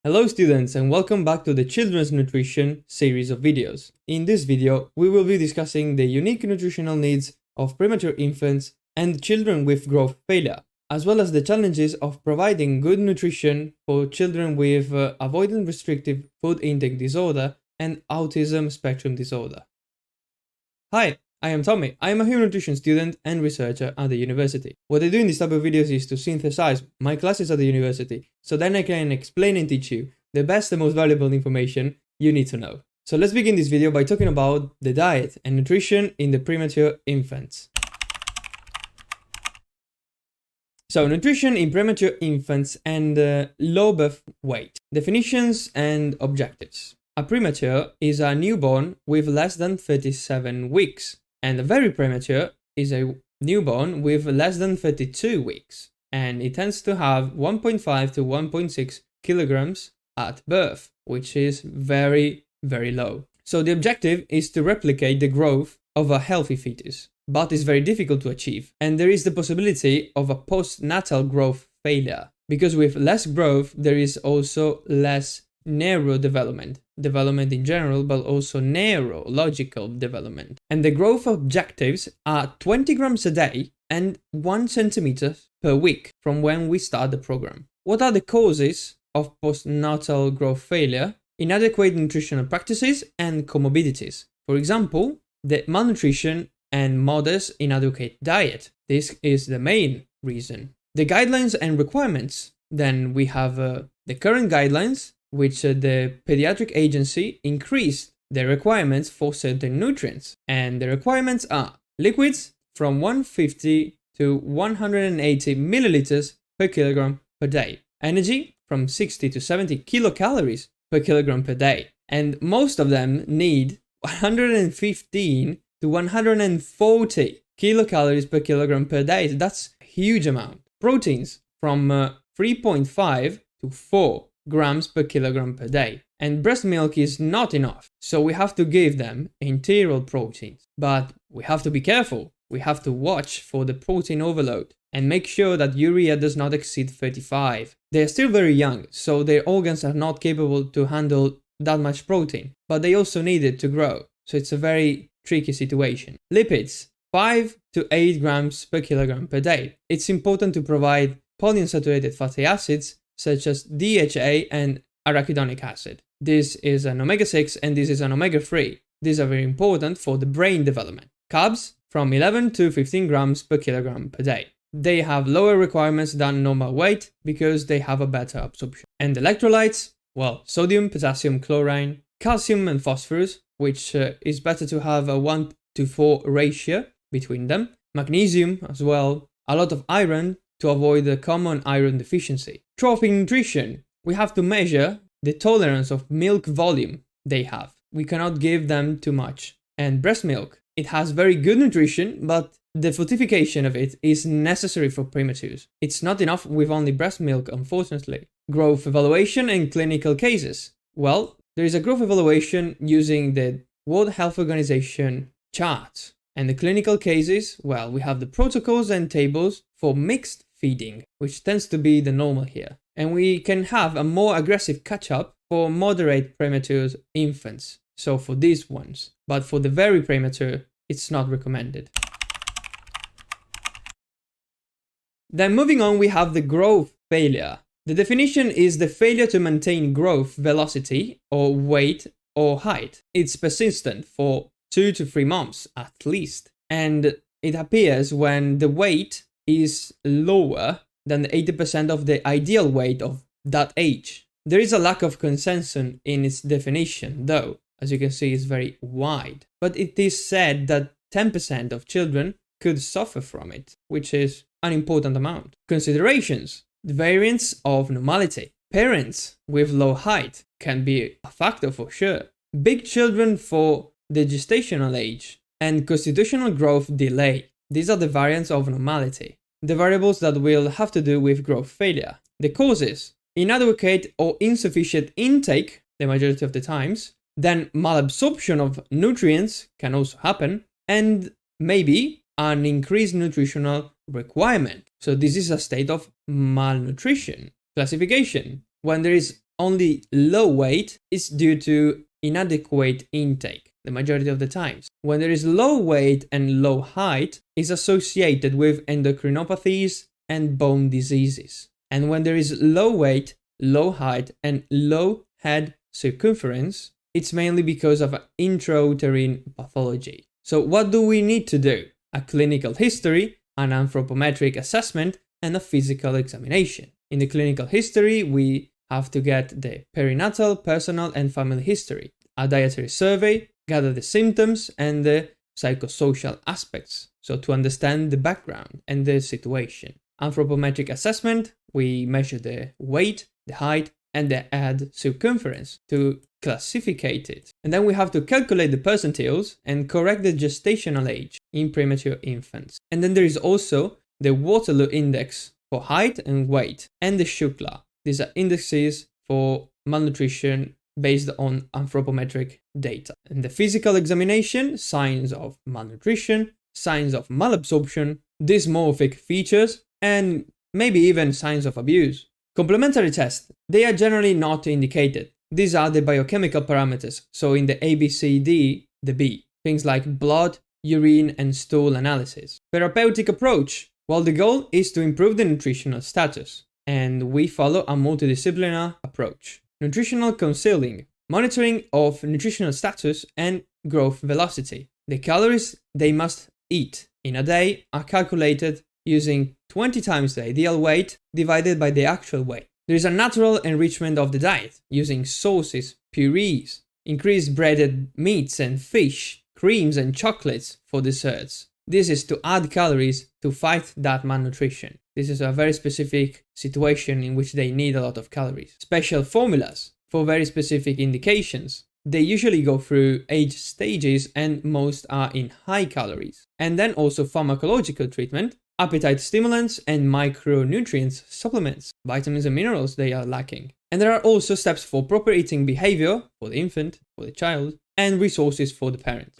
Hello students and welcome back to the Children's Nutrition series of videos. In this video, we will be discussing the unique nutritional needs of premature infants and children with growth failure, as well as the challenges of providing good nutrition for children with avoidant restrictive food intake disorder and autism spectrum disorder. Hi, I am Tommy. I am a human nutrition student and researcher at the university. What I do in this type of videos is to synthesize my classes at the university, so then I can explain and teach you the best and most valuable information you need to know. So let's begin this video by talking about the diet and nutrition in the premature infants. So nutrition in premature infants and low birth weight. Definitions and objectives. A premature is a newborn with less than 37 weeks. And a very premature is a newborn with less than 32 weeks, and it tends to have 1.5 to 1.6 kilograms at birth, which is very, very low. So the objective is to replicate the growth of a healthy fetus, but it's very difficult to achieve. And there is the possibility of a postnatal growth failure, because with less growth, there is also less neurodevelopment in general, but also neurological development. And the growth objectives are 20 grams a day and 1 centimeter per week from when we start the program. What are the causes of postnatal growth failure? Inadequate nutritional practices and comorbidities. For example, the malnutrition and modest inadequate diet. This is the main reason. The guidelines and requirements. Then we have the current guidelines, which the pediatric agency increased the requirements for certain nutrients. And the requirements are liquids from 150 to 180 milliliters per kilogram per day. Energy from 60 to 70 kilocalories per kilogram per day. And most of them need 115 to 140 kilocalories per kilogram per day. That's a huge amount. Proteins from 3.5 to 4 grams per kilogram per day. And breast milk is not enough, so we have to give them enteral proteins. But we have to be careful. We have to watch for the protein overload and make sure that urea does not exceed 35. They are still very young, so their organs are not capable to handle that much protein, but they also need it to grow. So it's a very tricky situation. Lipids, 5 to 8 grams per kilogram per day. It's important to provide polyunsaturated fatty acids such as DHA and arachidonic acid. This is an omega-6 and this is an omega-3. These are very important for the brain development. Carbs from 11 to 15 grams per kilogram per day. They have lower requirements than normal weight because they have a better absorption. And electrolytes, well, sodium, potassium, chlorine, calcium and phosphorus, which is better to have a 1:4 ratio between them. Magnesium as well, a lot of iron to avoid the common iron deficiency. Trophic nutrition, we have to measure the tolerance of milk volume they have. We cannot give them too much. And breast milk, it has very good nutrition, but the fortification of it is necessary for prematures. It's not enough with only breast milk, unfortunately. Growth evaluation and clinical cases. Well, there is a growth evaluation using the World Health Organization charts. And the clinical cases, well, we have the protocols and tables for mixed feeding, which tends to be the normal here. And we can have a more aggressive catch-up for moderate premature infants, so for these ones. But for the very premature, it's not recommended. Then moving on, we have the growth failure. The definition is the failure to maintain growth velocity or weight or height. It's persistent for 2 to 3 months at least, and it appears when the weight is lower than 80% of the ideal weight of that age. There is a lack of consensus in its definition, though, as you can see, it's very wide. But it is said that 10% of children could suffer from it, which is an important amount. Considerations: the variance of normality. Parents with low height can be a factor for sure. Big children for the gestational age and constitutional growth delay. These are the variants of normality. The variables that will have to do with growth failure. The causes: inadequate or insufficient intake, the majority of the times. Then malabsorption of nutrients can also happen. And maybe an increased nutritional requirement. So this is a state of malnutrition. Classification: when there is only low weight is due to inadequate intake the majority of the times. When there is low weight and low height, is associated with endocrinopathies and bone diseases. And when there is low weight, low height, and low head circumference, it's mainly because of intrauterine pathology. So what do we need to do? A clinical history, an anthropometric assessment, and a physical examination. In the clinical history, we have to get the perinatal, personal, and family history, a dietary survey, gather the symptoms and the psychosocial aspects, so to understand the background and the situation. Anthropometric assessment, we measure the weight, the height, and the head circumference to classificate it. And then we have to calculate the percentiles and correct the gestational age in premature infants. And then there is also the Waterloo index for height and weight, and the Shukla. These are indexes for malnutrition based on anthropometric data. And the physical examination, signs of malnutrition, signs of malabsorption, dysmorphic features, and maybe even signs of abuse. Complementary tests, they are generally not indicated. These are the biochemical parameters, so in the ABCD, the B, things like blood, urine, and stool analysis. Therapeutic approach, well, the goal is to improve the nutritional status, and we follow a multidisciplinary approach. Nutritional counseling, monitoring of nutritional status and growth velocity. The calories they must eat in a day are calculated using 20 times the ideal weight divided by the actual weight. There is a natural enrichment of the diet using sauces, purees, increased breaded meats and fish, creams and chocolates for desserts. This is to add calories to fight that malnutrition. This is a very specific situation in which they need a lot of calories. Special formulas for very specific indications. They usually go through age stages and most are in high calories. And then also pharmacological treatment, appetite stimulants and micronutrients supplements, vitamins and minerals they are lacking. And there are also steps for proper eating behavior for the infant, for the child, and resources for the parent.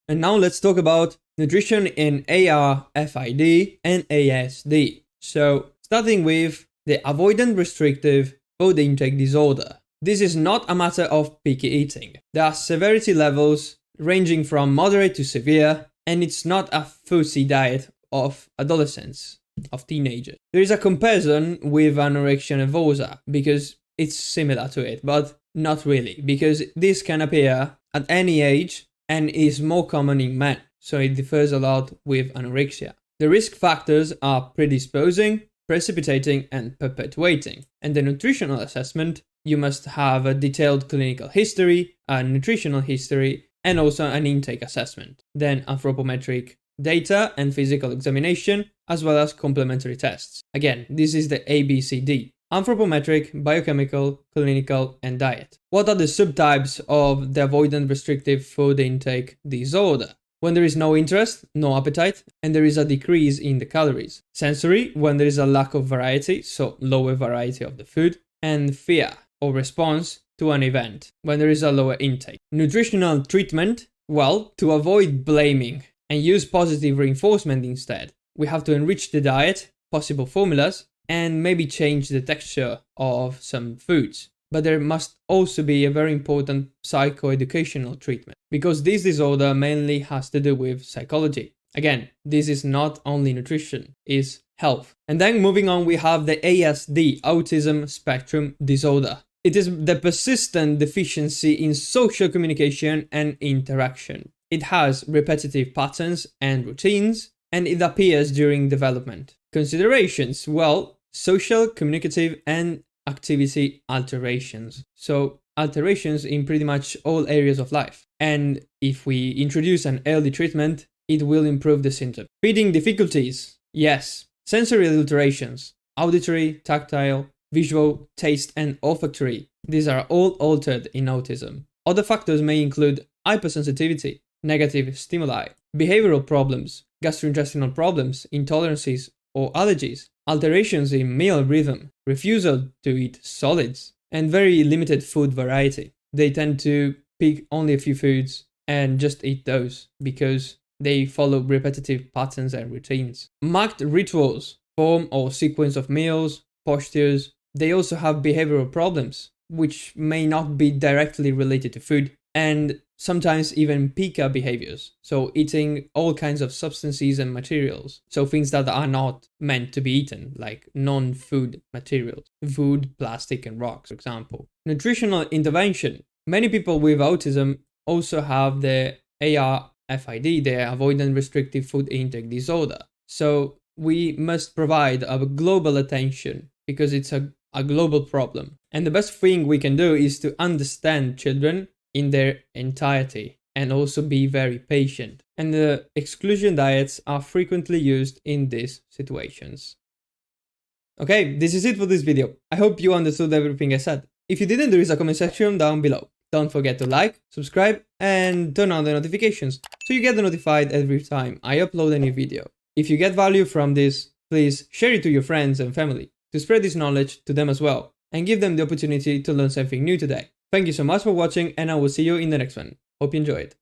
And now let's talk about nutrition in ARFID and ASD. So starting with the avoidant restrictive food intake disorder. This is not a matter of picky eating. There are severity levels ranging from moderate to severe, and it's not a fussy diet of adolescents, of teenagers. There is a comparison with anorexia nervosa because it's similar to it, but not really, because this can appear at any age and is more common in men, so it differs a lot with anorexia. The risk factors are predisposing, precipitating, and perpetuating. And the nutritional assessment, you must have a detailed clinical history, a nutritional history, and also an intake assessment. Then anthropometric data and physical examination, as well as complementary tests. Again, this is the ABCD. Anthropometric, biochemical, clinical, and diet. What are the subtypes of the avoidant restrictive food intake disorder? When there is no interest, no appetite, and there is a decrease in the calories. Sensory, when there is a lack of variety, so lower variety of the food. And fear, or response to an event, when there is a lower intake. Nutritional treatment, well, to avoid blaming and use positive reinforcement instead. We have to enrich the diet, possible formulas, and maybe change the texture of some foods. But there must also be a very important psychoeducational treatment, because this disorder mainly has to do with psychology. Again, this is not only nutrition, it's health. And then moving on, we have the ASD, Autism Spectrum Disorder. It is the persistent deficiency in social communication and interaction. It has repetitive patterns and routines, and it appears during development. Considerations, well, social, communicative, and activity alterations. So alterations in pretty much all areas of life. And if we introduce an early treatment, it will improve the symptoms. Feeding difficulties, yes. Sensory alterations, auditory, tactile, visual, taste, and olfactory. These are all altered in autism. Other factors may include hypersensitivity, negative stimuli, behavioral problems, gastrointestinal problems, intolerances or allergies, alterations in meal rhythm, refusal to eat solids, and very limited food variety. They tend to pick only a few foods and just eat those because they follow repetitive patterns and routines. Marked rituals, form or sequence of meals, postures. They also have behavioral problems, which may not be directly related to food, and sometimes even picky behaviors. So eating all kinds of substances and materials. So things that are not meant to be eaten, like non-food materials, wood, plastic, and rocks, for example. Nutritional intervention. Many people with autism also have the ARFID, the avoidant restrictive food intake disorder. So we must provide a global attention because it's a global problem. And the best thing we can do is to understand children in their entirety and also be very patient. And the exclusion diets are frequently used in these situations. Okay, this is it for this video. I hope you understood everything I said. If you didn't, there is a comment section down below. Don't forget to like, subscribe, and turn on the notifications so you get notified every time I upload a new video. If you get value from this, please share it to your friends and family to spread this knowledge to them as well and give them the opportunity to learn something new today. Thank you so much for watching, and I will see you in the next one. Hope you enjoyed.